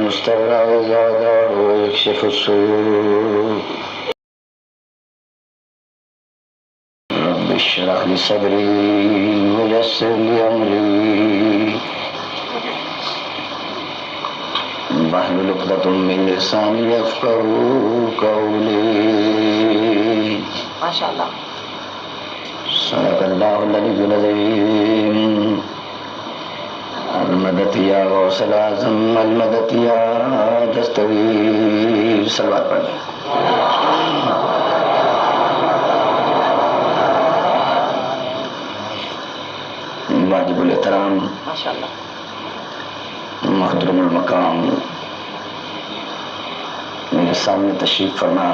المستودع زادا ويكشف السوء رب اشرح لي صدري ويسر لي أمري واحلل عقدة من لساني يفقهوا قولي. ما شاء الله. صدق الله العلي العظيم. المدد یا غوث الاعظم، المدد یا دستگیر. صلوات پڑھ لیں. واجب الاحترام ماشاء اللہ محترم المقام میرے سامنے تشریف فرما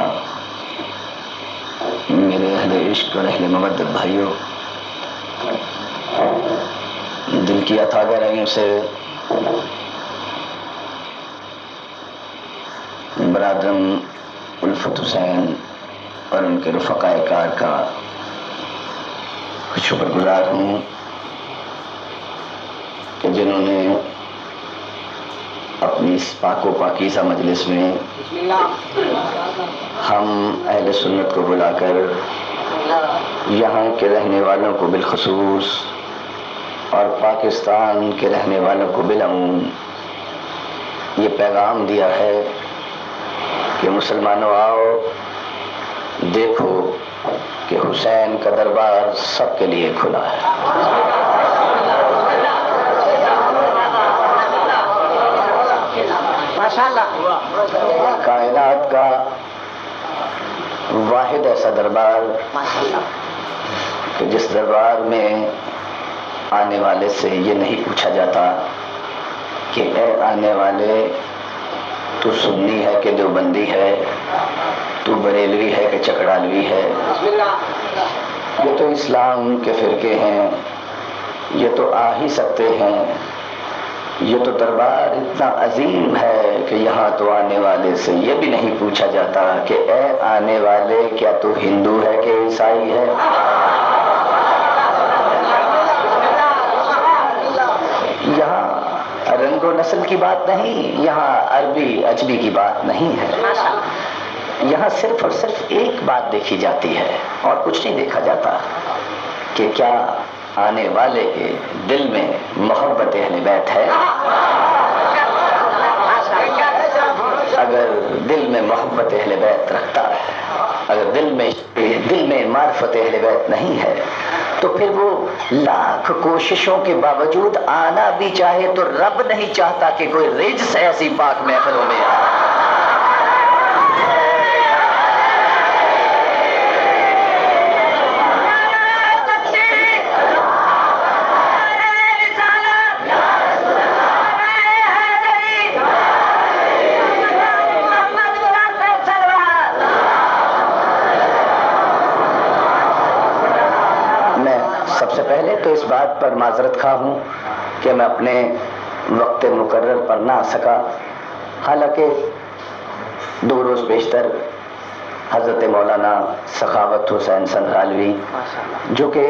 میرے اہل عشق اور اہل مودت بھائیوں، دل کی اتھا گہرائیوں سے برادرم الفت حسین اور ان کے رفقائے کار کا شکر گزار ہوں کہ جنہوں نے اپنی اس پاک و پاکیزہ مجلس میں ہم اہل سنت کو بلا کر یہاں کے رہنے والوں کو بالخصوص اور پاکستان کے رہنے والوں کو بالعموم یہ پیغام دیا ہے کہ مسلمانوں آؤ دیکھو کہ حسین کا دربار سب کے لیے کھلا ہے. کائنات کا واحد ایسا دربار کہ جس دربار میں آنے والے سے یہ نہیں پوچھا جاتا کہ اے آنے والے تو سنی ہے کہ دیوبندی ہے، تو بریلوی ہے کہ چکڑالوی ہے. یہ تو اسلام کے فرقے ہیں، یہ تو آ ہی سکتے ہیں. یہ تو دربار اتنا عظیم ہے کہ یہاں تو آنے والے سے یہ بھی نہیں پوچھا جاتا کہ اے آنے والے کیا تو ہندو ہے کہ عیسائی ہے. یہاں رنگ و نسل کی بات نہیں، یہاں عربی اجمی کی بات نہیں ہے. یہاں صرف اور صرف ایک بات دیکھی جاتی ہے اور کچھ نہیں دیکھا جاتا کہ کیا آنے والے کے دل میں محبت اہل بیت ہے. اگر دل میں محبت اہل بیت رکھتا ہے، اگر دل میں معرفت اہل بیت نہیں ہے تو پھر وہ لاکھ کوششوں کے باوجود آنا بھی چاہے تو رب نہیں چاہتا کہ کوئی رجس ایسی پاک محفلوں میں آئے. تو اس بات پر معذرت خواہ ہوں کہ میں اپنے وقت مقرر پر نہ آ سکا. حالانکہ 2 روز بیشتر حضرت مولانا سخاوت حسین سنگھالوی جو کہ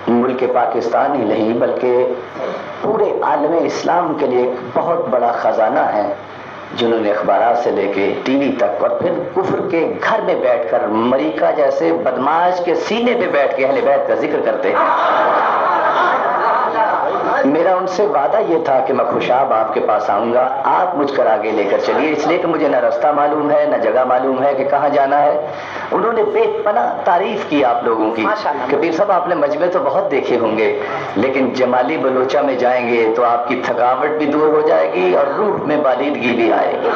ملک پاکستان ہی نہیں بلکہ پورے عالم اسلام کے لیے ایک بہت بڑا خزانہ ہے، جنہوں نے اخبارات سے لے کے ٹی وی تک اور پھر کفر کے گھر میں بیٹھ کر مریکا جیسے بدماش کے سینے پہ بیٹھ کے اہل بیت کا ذکر کرتے ہیں. میرا ان سے وعدہ یہ تھا کہ میں خوشاب آپ کے پاس آؤں گا، آپ مجھ کر آگے لے کر چلیے، اس لیے کہ مجھے نہ رستہ معلوم ہے نہ جگہ معلوم ہے کہ کہاں جانا ہے. انہوں نے بے پناہ تعریف کی آپ لوگوں کی کہ پیر صاحب آپ نے مجمع تو بہت دیکھے ہوں گے لیکن جمالی بلوچہ میں جائیں گے تو آپ کی تھکاوٹ بھی دور ہو جائے گی اور روح میں بالیدگی بھی آئے گی.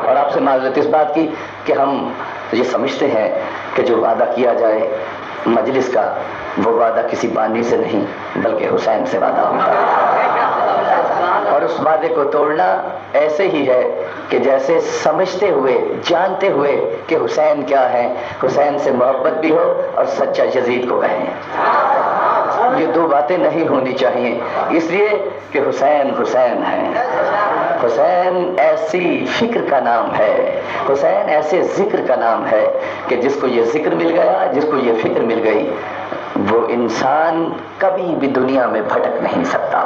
اور آپ سے معذرت اس بات کی کہ ہم یہ سمجھتے ہیں کہ جو وعدہ کیا جائے مجلس کا وہ وعدہ کسی بانی سے نہیں بلکہ حسین سے وعدہ ہوتا ہے. اور اس وعدے کو توڑنا ایسے ہی ہے کہ جیسے سمجھتے ہوئے جانتے ہوئے کہ حسین کیا ہے، حسین سے محبت بھی ہو اور سچا یزید کو کہیں. یہ 2 باتیں نہیں ہونی چاہیے، اس لیے کہ حسین حسین ہے. حسین ایسی فکر کا نام ہے، حسین ایسے ذکر کا نام ہے کہ جس کو یہ ذکر مل گیا، جس کو یہ فکر مل گئی وہ انسان کبھی بھی دنیا میں بھٹک نہیں سکتا،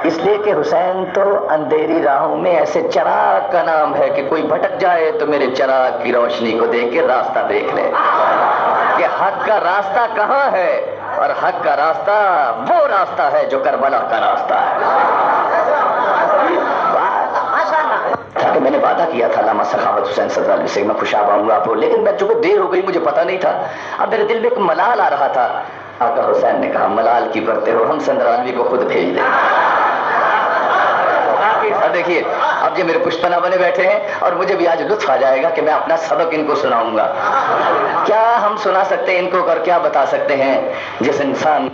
اس لیے کہ حسین تو اندھیری راہوں میں ایسے چراغ کا نام ہے کہ کوئی بھٹک جائے تو میرے چراغ کی روشنی کو دیکھ کے راستہ دیکھ لے کہ حق کا راستہ کہاں ہے، اور حق کا راستہ وہ راستہ ہے جو کربلا کا راستہ ہے۔ کہ میں نے وعدہ کیا تھا علامہ سخاوت حسین سنرالوی سے میں خوشاب آؤں گا آپ کو، لیکن میں چونکہ دیر ہو گئی مجھے پتہ نہیں تھا۔ اب میرے دل میں ایک ملال آ رہا تھا۔ آقا حسین نے کہا ملال کی کرتے ہو، ہم سنرالوی کو خود بھیج دیں۔ اور دیکھیے اب یہ میرے پشپنا بنے بیٹھے ہیں اور مجھے بھی آج لطف آ جائے گا کہ میں اپنا سبق ان کو سناؤں گا۔ کیا ہم سنا سکتے ہیں ان کو اور کیا بتا سکتے ہیں؟ جس انسان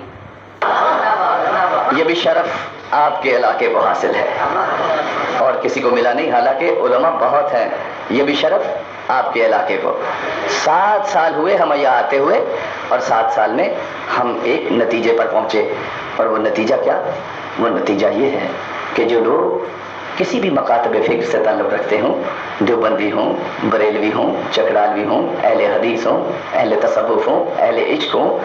یہ بھی شرف آپ کے علاقے کو حاصل ہے اور کسی کو ملا نہیں، حالانکہ علماء بہت ہیں، یہ بھی شرف آپ کے علاقے کو۔ 7 سال ہوئے ہمیں یہاں آتے ہوئے، اور 7 سال میں ہم ایک نتیجے پر پہنچے، اور وہ نتیجہ کیا؟ وہ نتیجہ یہ ہے کہ جو لوگ کسی بھی مکاتب فکر سے تعلق رکھتے ہوں، دیوبندی ہوں، بریلوی ہوں، چکرالوی ہوں، اہل حدیث ہوں، اہل تصوف ہوں، اہل عشق ہوں،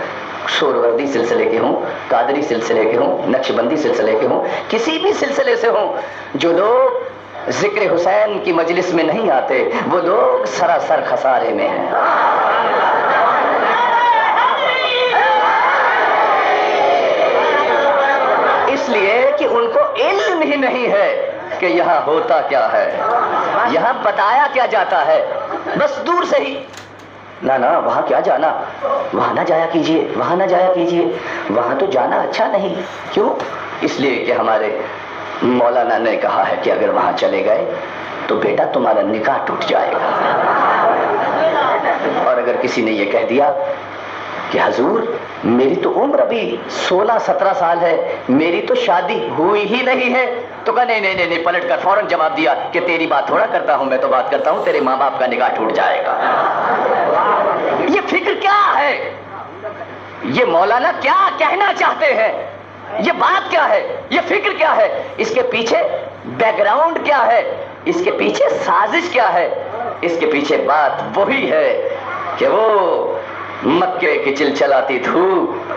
سوروردی سلسلے کے ہوں، قادری سلسلے کے ہوں، نقشبندی سلسلے کے ہوں، کسی بھی سلسلے سے ہوں، جو لوگ ذکر حسین کی مجلس میں نہیں آتے وہ لوگ سراسر خسارے میں ہیں۔ اس لیے کہ ان کو علم ہی نہیں ہے کہ یہاں ہوتا کیا ہے، یہاں بتایا کیا جاتا ہے، بس دور سے ہی نہ وہاں کیا جانا، وہاں نہ جایا کیجئے، وہاں نہ جایا کیجئے، وہاں تو جانا اچھا نہیں۔ کیوں؟ اس لیے کہ ہمارے مولانا نے کہا ہے کہ اگر وہاں چلے گئے تو بیٹا تمہارا نکاح ٹوٹ جائے گا۔ اور اگر کسی نے یہ کہہ دیا کہ حضور میری تو عمر ابھی 16-17 سال ہے، میری تو شادی ہوئی ہی نہیں ہے، تو کہا نہیں، پلٹ کر فوراً جواب دیا کہ تیری بات تھوڑا کرتا ہوں میں، تو بات کرتا ہوں تیرے ماں باپ کا نکاح ٹوٹ جائے گا۔ یہ فکر کیا ہے؟ یہ مولانا کیا کہنا چاہتے ہیں؟ یہ بات کیا ہے؟ یہ فکر کیا ہے؟ اس کے پیچھے بیک گراؤنڈ کیا ہے؟ اس کے پیچھے سازش کیا ہے؟ اس کے پیچھے بات وہی ہے کہ وہ مکے کی چلچلاتی دھوپ،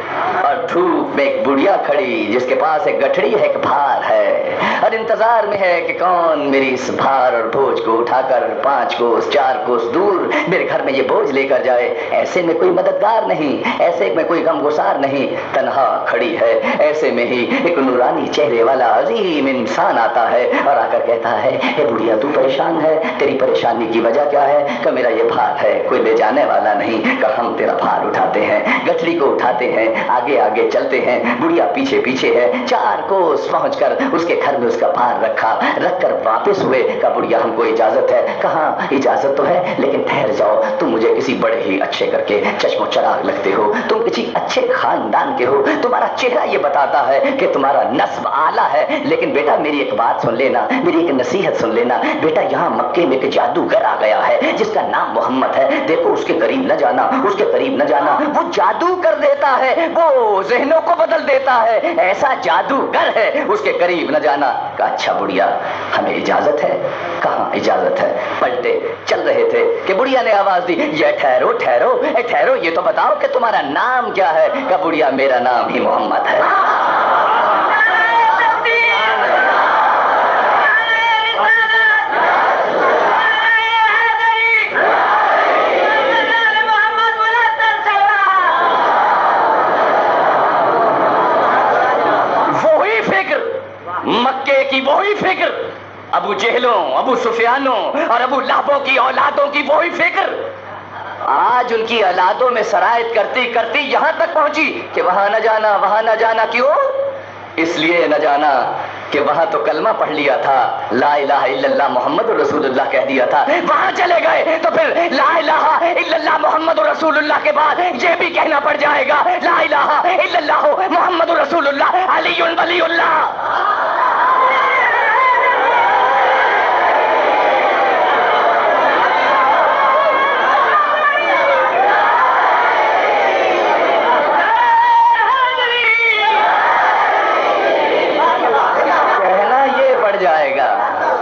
اور دھوپ میں ایک بڑھیا کھڑی جس کے پاس ایک گٹھڑی ہے، ایک بھار ہے، اور انتظار میں ہے کہ کون میری اس بھار اور بوجھ کو اٹھا کر 5 کوس 4 کوس دور میرے گھر میں یہ بوجھ لے کر جائے۔ ایسے میں کوئی مددگار نہیں، ایسے میں کوئی غمگسار نہیں، تنہا کھڑی ہے۔ ایسے میں ہی ایک نورانی چہرے والا عظیم انسان آتا ہے اور آ کر کہتا ہے اے بڑھیا تو پریشان ہے، تیری پریشانی کی وجہ کیا ہے؟ کہ میرا یہ بھار ہے، کوئی لے جانے والا نہیں، کہ ہم تیرا بھار اٹھاتے ہیں، گٹھڑی کو اٹھاتے ہیں، آگے آگے چلتے ہیں، بڑھیا پیچھے پیچھے ہے۔ 4 کوس پہنچ کر اس کے گھر میں اس کا بھار رکھ کر واپس ہوئے۔ کہا بڑھیا ہم کو اجازت ہے؟ کہاں اجازت تو ہے، لیکن ٹھہر جاؤ، تم مجھے کسی بڑے ہی اچھے کر کے چشم و چراغ لگتے ہو، تم کسی اچھے خاندان کے ہو، تمہارا چہرہ یہ بتاتا ہے کہ تمہارا نسب اعلیٰ ہے، لیکن بیٹا میری ایک بات سن لینا، میری ایک نصیحت سن لینا، بیٹا یہاں مکے میں ایک جادوگر آ گیا ہے جس کا نام محمد ہے، دیکھو اس کے قریب نہ جانا، اس کے قریب نہ جانا، وہ جادو کر دیتا ہے، وہ ذہنوں کو بدل دیتا ہے، ایسا جادوگر ہے، اس کے قریب نہ جانا۔ کہا اچھا بڑھیا ہمیں اجازت ہے؟ کہاں اجازت ہے؟ پلٹے چل رہے تھے کہ بڑھیا نے آواز دی یہ ٹھہرو ٹھہرو، اے ٹھہرو یہ تو بتاؤ کہ تمہارا نام کیا ہے؟ کہا بڑھیا میرا نام ہی محمد ہے۔ مکے کی وہی فکر، ابو جہلوں، ابو سفیانوں اور ابو لہبوں کی اولادوں کی وہی فکر آج ان کی اولادوں میں سرایت کرتی کرتی یہاں تک پہنچی کہ وہاں نہ جانا، وہاں نہ جانا۔ کیوں؟ اس لیے نہ جانا کہ وہاں تو کلمہ پڑھ لیا تھا، لا الہ الا اللہ محمد رسول اللہ کہہ دیا تھا، وہاں چلے گئے تو پھر لا الہ الا اللہ محمد رسول اللہ کے بعد یہ بھی کہنا پڑ جائے گا لا الہ الا اللہ محمد رسول اللہ علی ولی اللہ۔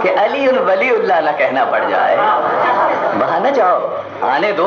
کہ علی ولی اللہ نہ کہنا پڑ جائے، وہاں نہ جاؤ، آنے دو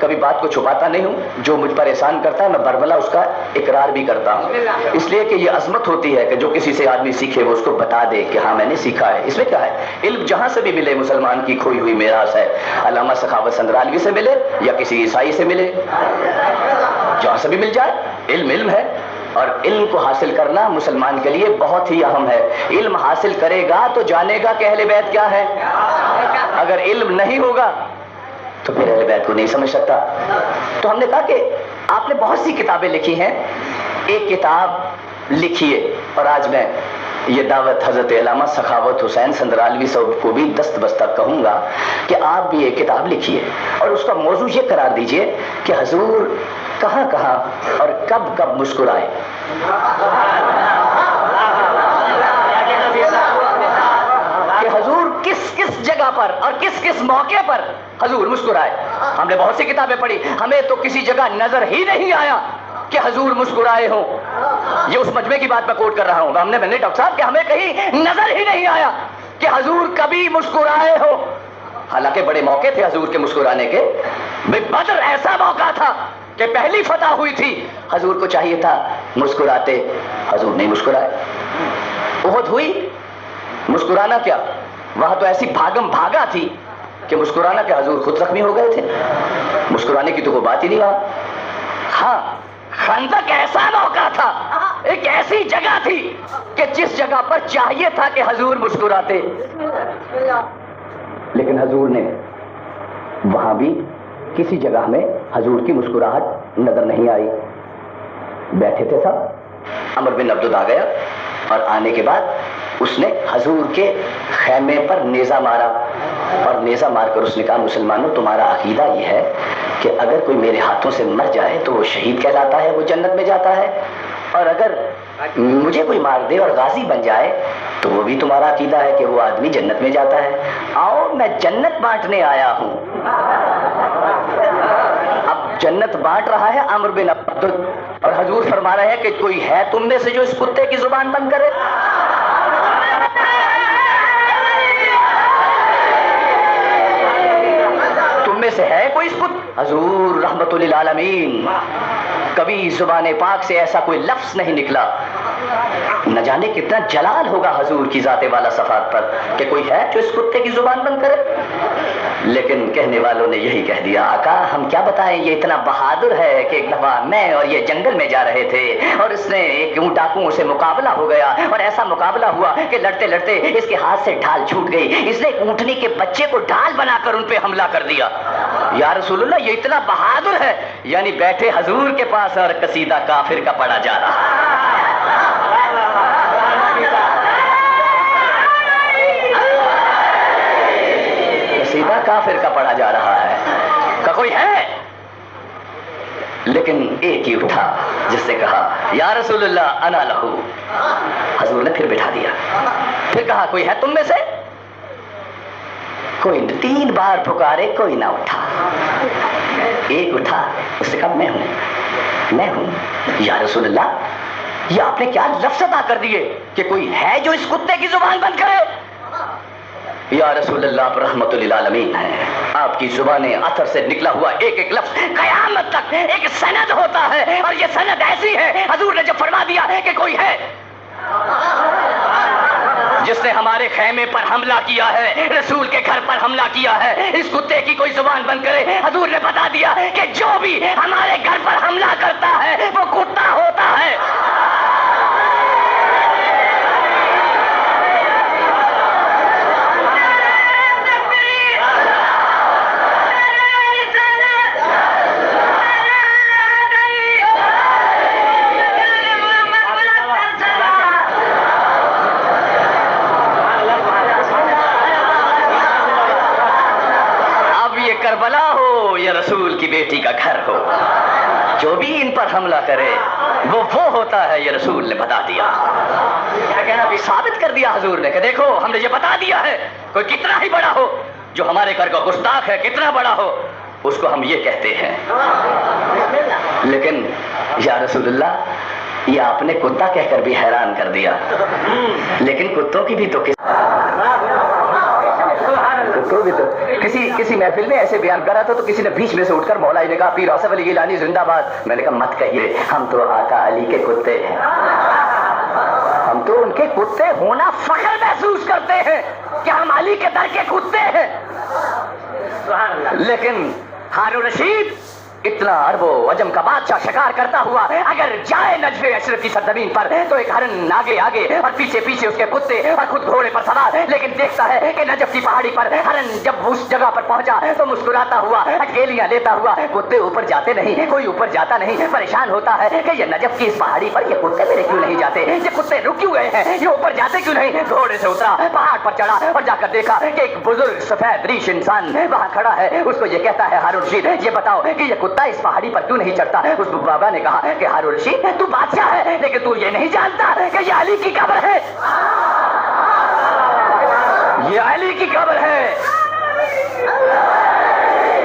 کبھی بات کو چھپاتا نہیں ہوں، جو مجھ پر احسان کرتا ہے میں برملا اس کا اقرار بھی کرتا ہوں، اس لیے کہ یہ عظمت ہوتی ہے کہ جو کسی سے آدمی سیکھے وہ اس کو بتا دے کہ ہاں میں نے سیکھا ہے۔ اس میں کیا ہے، علم جہاں سے بھی ملے مسلمان کی کھوئی ہوئی میراث ہے، علامہ سخاوت سندرالوی سے ملے یا کسی عیسائی سے ملے، جہاں سے بھی مل جائے، علم علم ہے، اور علم کو حاصل کرنا مسلمان کے لیے بہت ہی اہم ہے۔ علم حاصل کرے گا تو جانے گا کہ اہل بیت کیا ہے، اگر علم نہیں ہوگا تو پھر اہل بیت کو نہیں سمجھ سکتا۔ تو ہم نے کہا کہ آپ نے بہت سی کتابیں لکھی ہیں، ایک کتاب لکھیے، اور آج میں یہ دعوت حضرت علامہ سخاوت حسین سندرالوی صاحب کو بھی دست بستہ کہوں گا کہ آپ بھی ایک کتاب لکھیے اور اس کا موضوع یہ قرار دیجئے کہ حضور کہاں کہاں اور کب کب مسکرائے۔ کہ حضور کس کس جگہ پر اور کس کس موقع پر حضور مسکرائے۔ ہم نے بہت سی کتابیں پڑھی، ہمیں تو کسی جگہ نظر ہی نہیں آیا کہ حضور مسکرائے ہوں۔ یہ اس مجمع کی بات میں کوٹ کر رہا ہوں، ہم نے ڈاکٹر صاحب کہ ہمیں کہیں نظر ہی نہیں آیا کہ حضور کبھی مسکرائے ہو، حالانکہ بڑے موقع تھے حضور کے مسکرانے کے۔ بدر ایسا موقع تھا کہ پہلی فتح ہوئی تھی، حضور کو چاہیے تھا مسکراتے، حضور نہیں مسکرائے۔ احد ہوئی، مسکرانا کیا، وہاں تو ایسی بھاگم بھاگا تھی کہ مسکرانا کہ حضور خود زخمی ہو گئے تھے، مسکرانے کی تو کوئی بات ہی نہیں وہاں۔ ہاں خندق ایسا موقع تھا، ایک ایسی جگہ تھی کہ جس جگہ پر چاہیے تھا کہ حضور مسکراتے، لیکن حضور نے وہاں بھی کسی جگہ میں حضور کی مسکراہٹ نظر نہیں آئی۔ بیٹھے تھے سب، عمر بن عبد آ گیا اور آنے کے بعد اس نے حضور کے خیمے پر نیزہ مارا، اور نیزہ مار کر اس نے کہا مسلمانوں تمہارا عقیدہ یہ ہے کہ اگر کوئی میرے ہاتھوں سے مر جائے تو وہ شہید کہلاتا ہے، وہ جنت میں جاتا ہے، اور اگر مجھے کوئی مار دے اور غازی بن جائے تو وہ بھی تمہارا عقیدہ ہے کہ وہ آدمی جنت میں جاتا ہے۔ آؤ میں جنت بانٹنے آیا ہوں۔ اب جنت بانٹ رہا ہے عمرو بن عبد، اور حضور فرما رہے ہیں کہ کوئی ہے تم میں سے جو اس کتے کی زبان بند کرے؟ تم میں سے ہے کوئی اس کت؟ حضور رحمت للعالمین، کبھی زبان پاک سے ایسا کوئی لفظ نہیں نکلا، نہ جانے کتنا جلال ہوگا حضور کی ذات والا صفات پر کہ کوئی ہے جو اس کتے کی زبان بند کرے۔ لیکن کہنے والوں نے یہی کہہ دیا آقا ہم کیا بتائیں، یہ اتنا بہادر ہے کہ ایک دفعہ میں اور یہ جنگل میں جا رہے تھے اور اس نے ایک ڈاکوؤں سے مقابلہ ہو گیا، اور ایسا مقابلہ ہوا کہ لڑتے لڑتے اس کے ہاتھ سے ڈھال چھوٹ گئی، اس نے ایک اونٹنی کے بچے کو ڈھال بنا کر ان پہ حملہ کر دیا۔ یا رسول اللہ یہ اتنا بہادر ہے، یعنی بیٹھے حضور کے پاس اور قصیدہ کافر کا پڑھا جا رہا ہے۔ قصیدہ کافر کا پڑھا جا رہا ہے کہ کوئی ہے، لیکن ایک ہی اٹھا جس نے کہا یا رسول اللہ انا لہو۔ حضور نے پھر بٹھا دیا، پھر کہا کوئی ہے تم میں سے؟ کوئی 3 بار پکارے کوئی نہ اٹھا، ایک اٹھا، اس نے کہا میں ہوں میں ہوں۔ یا رسول اللہ یہ آپ نے کیا لفظ ادا کر دیے کہ کوئی ہے جو اس کتے کی زبان بند کرے؟ یا رسول اللہ آپ رحمت للعالمین ہیں، آپ کی زبانیں اثر سے نکلا ہوا ایک ایک لفظ قیامت تک ایک سند ہوتا ہے، اور یہ سند ایسی ہے حضور نے جب فرما دیا ہے کہ کوئی ہے جس نے ہمارے خیمے پر حملہ کیا ہے، رسول کے گھر پر حملہ کیا ہے، اس کتے کی کوئی زبان بند کرے، حضور نے بتا دیا کہ جو بھی ہمارے گھر پر حملہ کرتا ہے وہ کتا ہوتا ہے۔ کربلا ہو یا رسول کی بیٹی کا گھر ہو، جو بھی ان پر حملہ کرے وہ ہوتا ہے، یہ رسول نے بتا دیا، ثابت کر دیا حضور نے کہ دیکھو ہم نے یہ بتا دیا ہے، کوئی کتنا ہی بڑا ہو جو ہمارے گھر کا گستاخ ہے، کتنا بڑا ہو اس کو ہم یہ کہتے ہیں۔ لیکن یا رسول اللہ یہ آپ نے کتا کہہ کر بھی حیران کر دیا، لیکن کتوں کی بھی تو تو بھی تو کسی محفل میں ایسے بیان کرا تھا تو کسی نے بیچ میں سے اٹھ کر مولا نے کہا پیر آصف علی گیلانی زندہ باد. میں نے کہا مت کہیے, ہم تو آقا علی کے کتے ہیں, ہم تو ان کے کتے ہونا فخر محسوس کرتے ہیں کہ ہم علی کے در کے کتے ہیں. لیکن ہارون رشید اتنا عرب و عجم کا بادشاہ شکار کرتا ہوا اگر جائے نجف اشرف کی سرزمین پر تو ایک ہرن آگے آگے اور پیچھے پیچھے اس کے کتے اور خود گھوڑے پر سوار. لیکن دیکھتا ہے کہ نجف کی پہاڑی پر ہرن جب اس جگہ پر پہنچا تو مسکراتا ہوا اٹکیلیاں لیتا ہوا. کتے اوپر جاتے نہیں, کوئی اوپر جاتا نہیں. پریشان ہوتا ہے کہ یہ نجف کی اس پہاڑی پر یہ کتے میرے کیوں نہیں جاتے, یہ کتے رک کیوں گئے ہیں, یہ اوپر جاتے کیوں نہیں. گھوڑے سے اترا, پہاڑ پر چڑھا اور جا کر دیکھا کہ ایک بزرگ سفید ریش انسان وہاں کھڑا ہے. اس کو یہ کہتا ہے ہارون رشید یہ بتاؤ کہ یہ کتا اس پہاڑی پر کیوں نہیں چڑھتا. اس بابا نے کہا کہ ہارون رشید تو بادشاہ ہے لیکن تو یہ نہیں جانتا کہ یہ علی کی قبر ہے, یہ علی کی قبر ہے.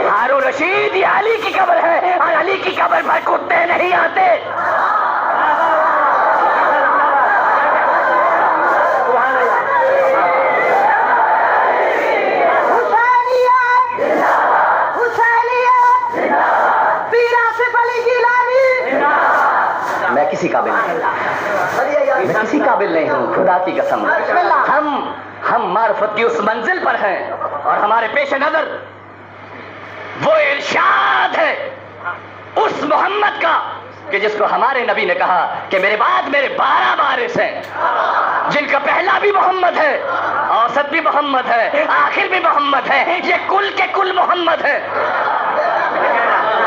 ہارون رشید یہ علی کی قبر ہے اور علی کی قبر پر کتے نہیں آتے. میں کسی قابل نہیں, میں کسی قابل نہیں ہوں, خدا کی قسم. ہم معرفت کی اس منزل پر ہیں اور ہمارے پیش نظر وہ ارشاد ہے اس محمد کا کہ جس کو ہمارے نبی نے کہا کہ میرے بعد میرے 12 وارث ہیں جن کا پہلا بھی محمد ہے, اوسط بھی محمد ہے, آخر بھی محمد ہے, یہ کل کے کل محمد ہے.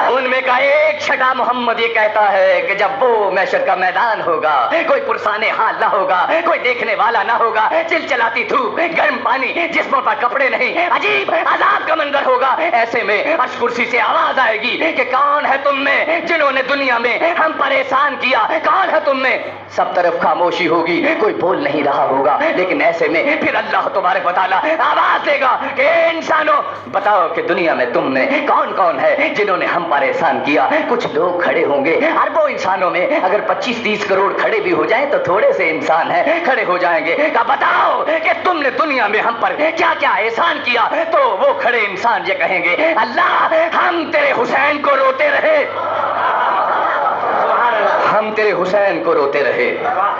ان میں کا ایک چھٹا محمد یہ کہتا ہے کہ جب وہ محشر کا میدان ہوگا, کوئی پرسان حال نہ ہوگا, کوئی دیکھنے والا نہ ہوگا, چلچلاتی دھوپ, گرم پانی, جسموں پر کپڑے نہیں, عجیب عذاب کا منظر ہوگا. ایسے میں عرش کرسی سے آواز آئے گی کہ کون ہے تم میں جنہوں نے دنیا میں ہم پر احسان کیا, کون ہے تم میں. سب طرف خاموشی ہوگی, کوئی بول نہیں رہا ہوگا. لیکن ایسے میں پھر اللہ تبارک و تعالیٰ آواز دے گا کہ انسانوں بتاؤ کہ دنیا میں تم میں کون کون ہے جنہوں نے ہم پر احسان کیا. کچھ لوگ کھڑے ہوں گے, اربوں انسانوں میں اگر 25-30 کروڑ کھڑے بھی ہو جائیں تو تھوڑے سے انسان ہیں کھڑے ہو جائیں گے. کہ بتاؤ کہ تم نے دنیا میں ہم پر کیا کیا احسان کیا. تو وہ کھڑے انسان یہ کہیں گے اللہ ہم تیرے حسین کو روتے رہے, ہم تیرے حسین کو روتے رہے.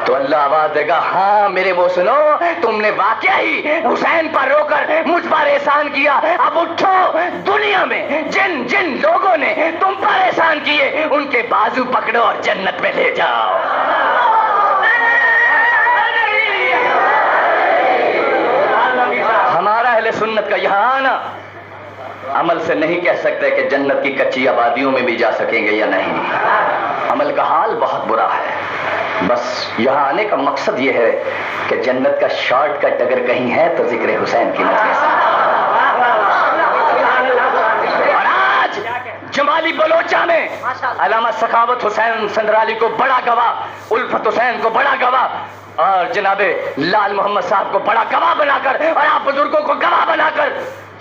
تو اللہ آواز دے گا ہاں میرے محسنو تم نے واقعی حسین پر رو کر مجھ پر احسان کیا. اب اٹھو, دنیا میں جن جن لوگوں نے تم پر احسان کیے ان کے بازو پکڑو اور جنت میں لے جاؤ. ہمارا اہل سنت کا یہاں آنا عمل سے نہیں کہہ سکتے کہ جنت کی کچی آبادیوں میں بھی جا سکیں گے یا نہیں. عمل کا حال بہت برا ہے. بس یہاں آنے کا مقصد یہ ہے کہ جنت کا شارٹ کٹ اگر کہیں ہے تو ذکر حسین کی مجلس. اور آج جمالی بلوچہ میں علامہ سخاوت حسین سندرالی کو بڑا گواہ, الفت حسین کو بڑا گواہ اور جناب لال محمد صاحب کو بڑا گواہ بنا کر اور آپ بزرگوں کو گواہ بنا کر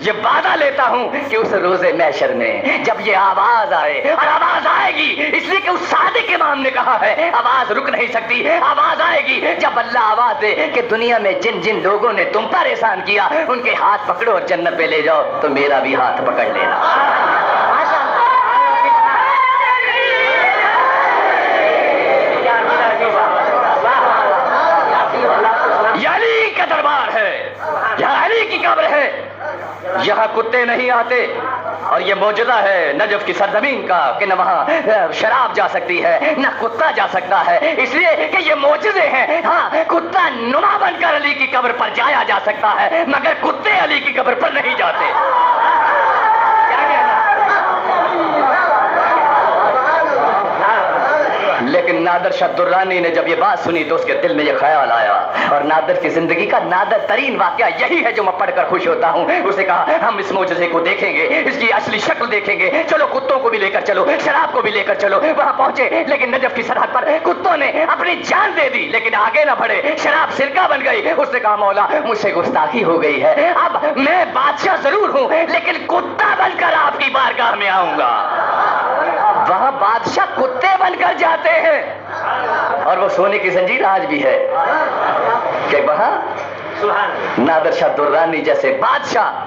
یہ وعدہ لیتا ہوں کہ اس روز محشر میں جب یہ آواز آئے, اور آواز آئے گی اس لیے کہ اس صادق امام نے کہا ہے آواز رک نہیں سکتی, آواز آئے گی جب اللہ آواز دے کہ دنیا میں جن جن لوگوں نے تم پر احسان کیا ان کے ہاتھ پکڑو اور جنت پہ لے جاؤ, تو میرا بھی ہاتھ پکڑ لینا. یہ علی کا دربار ہے, یہاں علی کی قبر ہے, یہاں کتے نہیں آتے. اور یہ معجزہ ہے نجف کی سرزمین کا کہ نہ وہاں شراب جا سکتی ہے نہ کتا جا سکتا ہے, اس لیے کہ یہ معجزے ہیں. ہاں کتا نما بن کر علی کی قبر پر جایا جا سکتا ہے مگر کتے علی کی قبر پر نہیں جاتے. لیکن نادر شاہ درانی نے جب یہ بات سنی تو اس کے دل میں یہ خیال آیا, اور نادر کی زندگی کا نادر ترین واقعہ یہی ہے جو میں پڑھ کر خوش ہوتا ہوں. اسے کہا ہم اس معجزے کو دیکھیں گے, اس کی اصلی شکل دیکھیں گے, چلو کتوں کو بھی لے کر چلو, شراب کو بھی لے کر چلو. وہاں پہنچے لیکن نجف کی سرحد پر کتوں نے اپنی جان دے دی لیکن آگے نہ بڑھے, شراب سرکہ بن گئی. اس نے کہا مولا مجھ سے گستاخی ہو گئی ہے, اب میں بادشاہ ضرور ہوں لیکن کتا بن کر آپ کی بارگاہ میں آؤں گا. وہاں بادشاہ کتے بن کر جاتے ہیں, اور وہ سونے کی زنجیر آج بھی ہے کہ وہاں نادر شاہ درانی جیسے بادشاہ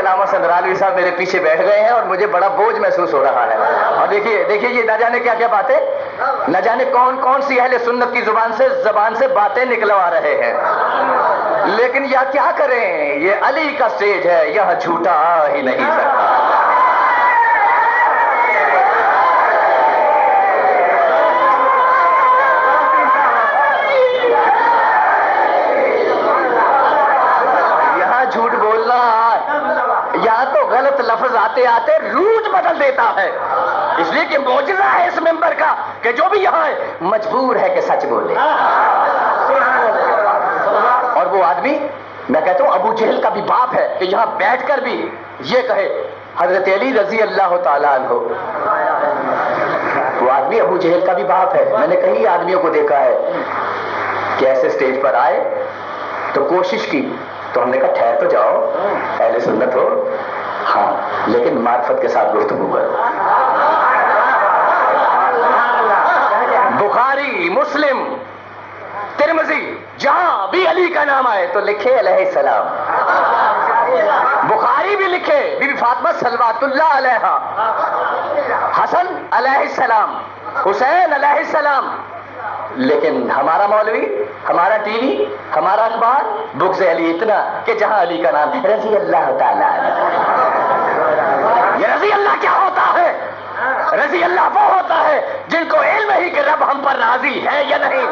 علامہ سندرالوی صاحب میرے پیچھے بیٹھ گئے ہیں اور مجھے بڑا بوجھ محسوس ہو رہا ہے. اور دیکھیے یہ نہ جانے کیا کیا باتیں, نہ جانے کون کون سی اہل سنت کی زبان سے باتیں نکلوا رہے ہیں. لیکن یا کیا کریں, یہ علی کا سٹیج ہے, یہاں جھوٹا آ ہی نہیں سکتا. جھوٹ بولنا یہاں تو غلط لفظ آتے آتے روٹ بدل دیتا ہے, اس لیے کہ معجزہ ہے اس ممبر کا کہ جو بھی یہاں ہے مجبور ہے کہ سچ بولے. اور وہ آدمی میں کہتا ہوں ابو جہل کا بھی باپ ہے کہ یہاں بیٹھ کر بھی یہ کہے حضرت علی رضی اللہ تعالیٰ عنہ. وہ آدمی ابو جہل کا بھی باپ ہے. میں نے کئی آدمیوں کو دیکھا ہے کہ ایسے سٹیج پر آئے تو کوشش کی, تو ہم نے کہا ٹھہر تو جاؤ, اہل سنت ہو ہاں, لیکن معرفت کے ساتھ گفتگو کرو. بخاری, مسلم, ترمذی جہاں بھی علی کا نام آئے تو لکھے علیہ السلام. بخاری بھی لکھے بی بی فاطمہ صلوات اللہ علیہا, حسن علیہ السلام, حسین علیہ السلام. لیکن ہمارا مولوی, ہمارا ٹی وی, ہمارا اخبار بغض علی اتنا کہ جہاں علی کا نام رضی اللہ تعالیٰ. یہ رضی اللہ کیا ہوتا ہے؟ رضی اللہ وہ ہوتا ہے جن کو علم ہی کہ رب ہم پر راضی ہے یا نہیں.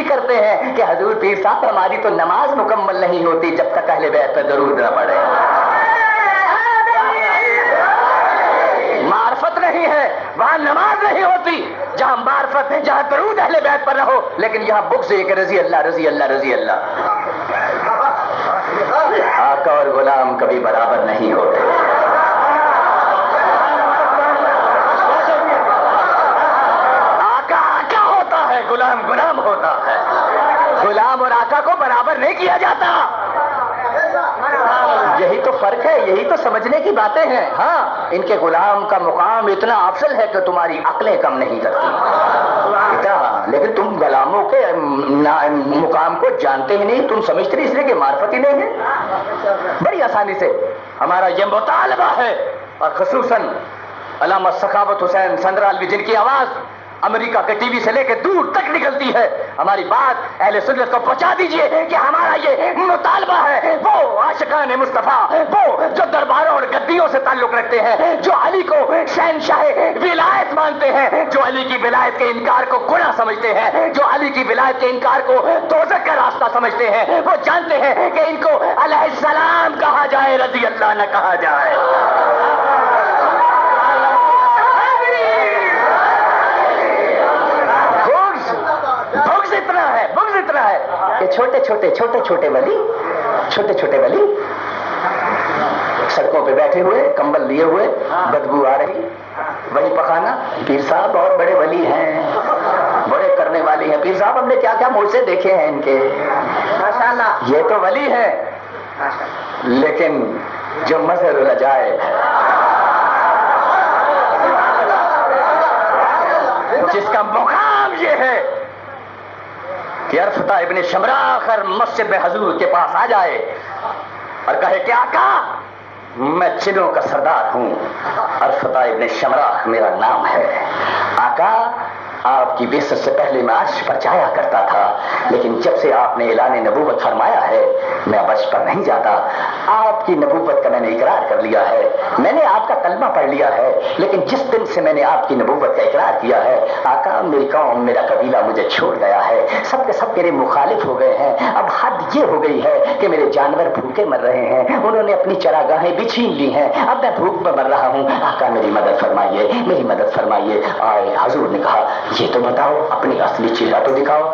کرتے ہیں کہ حضور پیر صاحب ہماری تو نماز مکمل نہیں ہوتی جب تک اہل بیت پر درود نہ پڑے. معرفت نہیں ہے, وہاں نماز نہیں ہوتی جہاں معرفت ہے, جہاں درود اہل بیت پر نہ ہو. لیکن یہاں بغض ہے کہ رضی اللہ رضی اللہ رضی اللہ. آقا اور غلام کبھی برابر نہیں ہوتے. غلام غلام ہوتا ہے, غلام اور آقا کو برابر نہیں کیا جاتا. یہی تو فرق ہے, یہی تو سمجھنے کی باتیں ہیں. ہاں ان کے غلام کا مقام اتنا افضل ہے کہ تمہاری عقلیں کم نہیں کرتی. لیکن تم غلاموں کے مقام کو جانتے ہی نہیں, تم سمجھتے نہیں, اس لیے کہ معرفت ہی نہیں ہے. بڑی آسانی سے ہمارا یہ مطالبہ ہے, اور خصوصاً علامہ سخاوت حسین سندرالوی جن کی آواز امریکہ کے ٹی وی سے لے کے دور تک نکلتی ہے, ہماری بات اہل سنت کو پہنچا دیجئے کہ ہمارا یہ مطالبہ ہے. وہ عاشقان مصطفیٰ, وہ جو درباروں اور گدیوں سے تعلق رکھتے ہیں, جو علی کو شہنشاہ ولایت مانتے ہیں, جو علی کی ولایت کے انکار کو گناہ سمجھتے ہیں, جو علی کی ولایت کے انکار کو دوزخ کا راستہ سمجھتے ہیں, وہ جانتے ہیں کہ ان کو علیہ السلام کہا جائے, رضی اللہ نہ کہا جائے. بغض اتنا ہے کہ چھوٹے چھوٹے ولی سڑکوں پہ بیٹھے ہوئے, کمبل لیے ہوئے, بدبو آ رہی, ولی پخانا. پیر صاحب اور بڑے ولی ہیں, بڑے کرنے والے ہیں. پیر صاحب ہم نے کیا کیا موجزے دیکھے ہیں ان کے, یہ تو ولی ہیں. لیکن جو مظہر العجائب ہے, جس کا مقام یہ ہے کہ عرفتا ابن شمراخ مسجد میں حضور کے پاس آ جائے اور کہے کہ آقا میں چنوں کا سردار ہوں, عرفتا ابن شمراخ میرا نام ہے. آقا آپ کی بعثت سے پہلے میں عرش پر جایا کرتا تھا, لیکن جب سے آپ نے اعلان نبوت فرمایا ہے میں اب عرش پر نہیں جاتا. آپ کی نبوت کا میں نے اقرار کر لیا ہے, میں نے آپ کا کلمہ پڑھ لیا ہے, لیکن جس دن سے میں نے آپ کی نبوت کا اقرار کیا ہے آقا میری قوم, میرا قبیلہ مجھے چھوڑ گیا ہے, سب کے سب میرے مخالف ہو گئے ہیں. اب حد یہ ہو گئی ہے کہ میرے جانور بھوکے مر رہے ہیں, انہوں نے اپنی چراگاہیں بھی چھین لی ہیں, اب میں بھوک میں مر رہا ہوں. آقا میری مدد فرمائیے, میری مدد فرمائیے. آئے حضور نے کہا یہ تو بتاؤ, اپنی اصلی چہرہ تو دکھاؤ.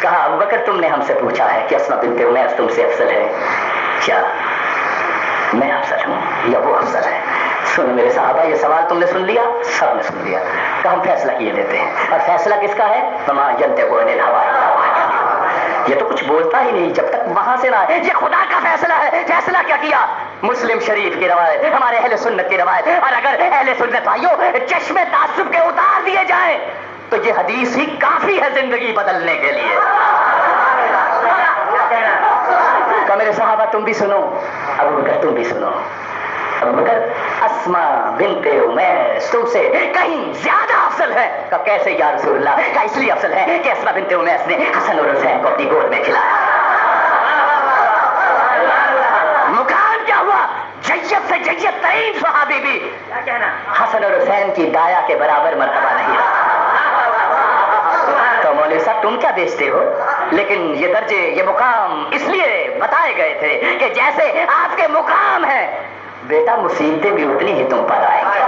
کہا ابو بکر تم نے ہم سے پوچھا ہے کہ اسما بنت امیس تم سے افضل ہے، کیا میں افضل ہوں یا وہ افضل ہے؟ سنو میرے صحابہ، یہ سوال تم نے سن لیا، سب نے سن لیا، کہ ہم فیصلہ کیے دیتے ہیں، اور فیصلہ کس کا ہے؟ وما ينطق عن الهوى، یہ تو کچھ بولتا ہی نہیں جب تک وہاں سے نہ آئے، یہ خدا کا فیصلہ ہے۔ فیصلہ کیا کیا؟ مسلم شریف کی روایت، ہمارے اہل سنت کی روایت، اور اگر اہل سنت بھائیوں چشمے تعصب کے اتار دیے جائیں تو یہ حدیث ہی کافی ہے زندگی بدلنے کے لیے۔ کہ میرے صحابہ تم بھی سنو، ابو بکر تم بھی سنو، ابو بکر اسما بنت امیس تم سے کہیں زیادہ افضل ہے۔ کہ کیسے یا رسول اللہ؟ کہ اس لیے افضل ہے کہ اسما بنت امیس نے حسن اور حسین کو اپنی گود میں کھلایا۔ مقام کیا ہوا؟ جیت سے جیت ترین صحابی بھی حسن اور حسین کی دایا کے برابر مرتبہ نہیں رہا۔ تو مولوی صاحب تم کیا بیچتے ہو؟ لیکن یہ درجے، یہ مقام اس لیے بتائے گئے تھے کہ جیسے آپ کے مقام ہیں بیٹا، مصیبتیں بھی اتنی ہی تم پر آئیں گے۔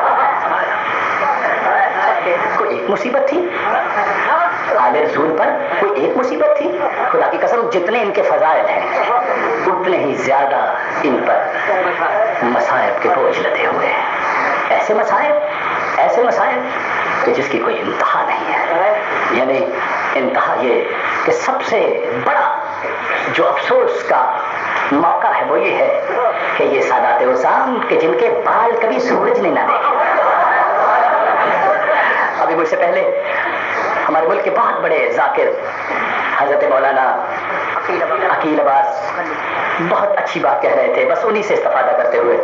کوئی ایک مصیبت تھی آل رسول پر، کوئی ایک مصیبت تھی؟ خدا کی قسم جتنے ان کے فضائل ہیں اتنے ہی زیادہ ان پر مصائب کے بوجھ لدے ہوئے ہیں۔ ایسے مسائل کہ جس کی کوئی انتہا نہیں ہے۔ یعنی انتہا یہ کہ سب سے بڑا جو افسوس کا موقع ہے وہ یہ ہے کہ یہ سادات عظام کہ جن کے بال کبھی سورج نے نہ دیکھے۔ ابھی مجھ سے پہلے ہمارے ملک کے بہت بڑے ذاکر حضرت مولانا عقیل عباس بہت اچھی بات کہہ رہے تھے، بس انہی سے استفادہ کرتے ہوئے،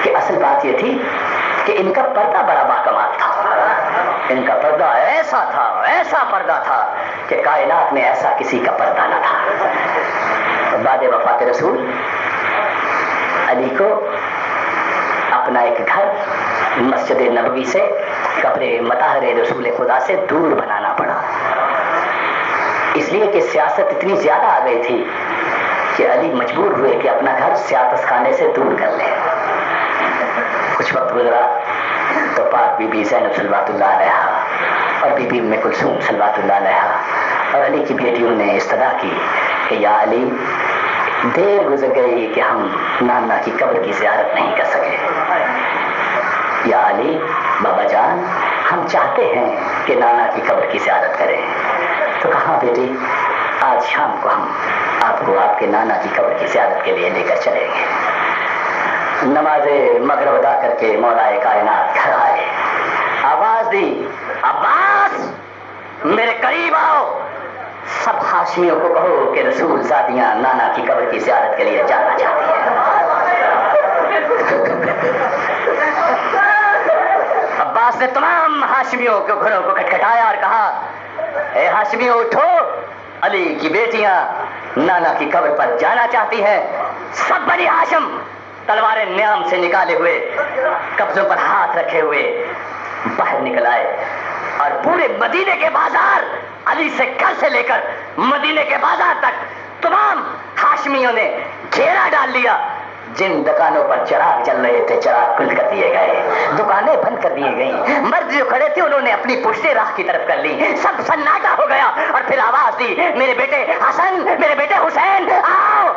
کہ اصل بات یہ تھی کہ ان کا پردہ بڑا باکمال تھا۔ ان کا پردہ ایسا تھا، ایسا پردہ تھا کہ کائنات میں ایسا کسی کا پردہ نہ تھا۔ بعد وفات رسول علی کو اپنا ایک گھر مسجد نبوی سے قبر مطہر رسول خدا سے دور بنانا پڑا، اس لیے کہ سیاست اتنی زیادہ آ گئی تھی کہ علی مجبور ہوئے کہ اپنا گھر سیاست خانے سے دور کر لے۔ کچھ وقت گزرا تو پاک بی بی زینب صلوات اللہ علیہا اور بی بی ام کلثوم صلوات اللہ علیہا اور علی کی بیٹیوں نے استدعا کی کہ یا علی، دیر گزر گئی کہ ہم نانا کی قبر کی زیارت نہیں کر سکے۔ یا علی، بابا جان، ہم چاہتے ہیں کہ نانا کی قبر کی زیارت کریں۔ تو کہاں بیٹی، آج شام کو ہم آپ کو آپ کے نانا کی قبر کی زیارت کے لیے لے کر چلیں گے۔ نماز مغرب ادا کر کے مولا کائنات گھر آئے، آواز دی، عباس میرے قریب آؤ، سب ہاشمیوں کو کہو کہ رسول زادیاں نانا کی قبر کی زیارت کے لیے جانا چاہتی ہیں۔ عباس نے تمام ہاشمیوں کے گھروں کو کھٹکھٹایا اور کہا، اے ہاشمیوں اٹھو، علی کی بیٹیاں نانا کی قبر پر جانا چاہتی ہیں۔ سب بنی ہاشم تلواریں نیام سے نکالے ہوئے، قبضوں پر ہاتھ رکھے ہوئے باہر نکل آئے، اور پورے مدینے کے بازار، علی سے گھر سے لے کر مدینے کے بازار تک تمام ہاشمیوں نے گھیرا ڈال لیا۔ جن دکانوں پر چراغ جل رہے تھے چراغ کھل کر دیے گئے، دکانیں بند کر دیے گئی، مرد جو کھڑے تھے انہوں نے اپنی پشتیں راہ کی طرف کر لی، سب سناٹا ہو گیا، اور پھر آواز دی، میرے بیٹے حسن، میرے بیٹے حسین، آؤ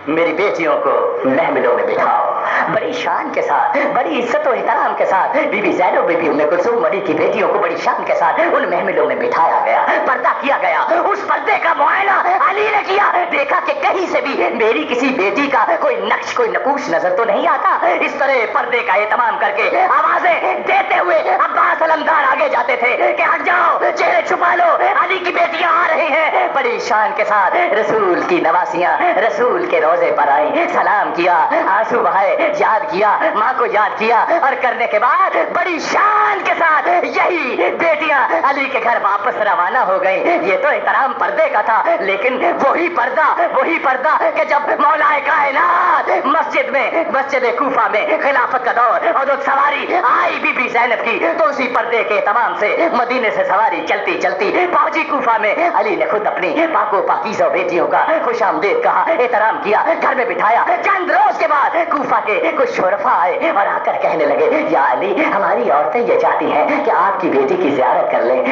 میری بیٹیوں کو محملوں میں بٹھاؤ۔ بڑی شان کے ساتھ، بڑی عزت و احترام کے ساتھ بی بی زینب، بی بی ام کلثوم، علی کی بیٹیوں کو بڑی شان کے ساتھ ان محملوں میں بٹھایا گیا، پردہ کیا گیا۔ اس پردے کا معائنہ علی نے کیا، دیکھا کہ کہیں سے بھی میری کسی بیٹی کا کوئی نقش، کوئی نقوش نظر تو نہیں آتا۔ اس طرح پردے کا اہتمام کر کے آوازیں دیتے ہوئے عباس علمدار آگے جاتے تھے کہ ہٹ جاؤ، چہرے چھپا لو، علی کی بیٹیاں آ رہی ہیں۔ بڑی شان کے ساتھ رسول کی نواسیاں رسول کے روزے پر آئی، سلام کیا، آنسو بہائے، یاد کیا، ماں کو یاد کیا، اور کرنے کے بعد بڑی شان کے ساتھ یہی بیٹیاں علی کے گھر واپس روانہ ہو گئیں۔ یہ تو احترام پردے کا تھا، لیکن وہی پردہ کہ جب مولا کائنات مسجد کوفہ میں خلافت کا دور اور سواری آئی بی بی زینب کی، تو اسی پردے کے اہتمام سے مدینے سے سواری چلتی چلتی پہنچی کوفہ میں۔ علی نے خود اپنی پاک و پاکیزہ بیٹیوں کا خوش آمدید کہا، احترام کیا، گھر میں بٹھایا۔ چند روز کے بعد کوفہ کے کچھ شرفا آئے اور آ کر کہنے لگے، یا علی، ہماری عورتیں یہ چاہتی ہیں کہ آپ کی بیٹی کی زیارت کر لیں،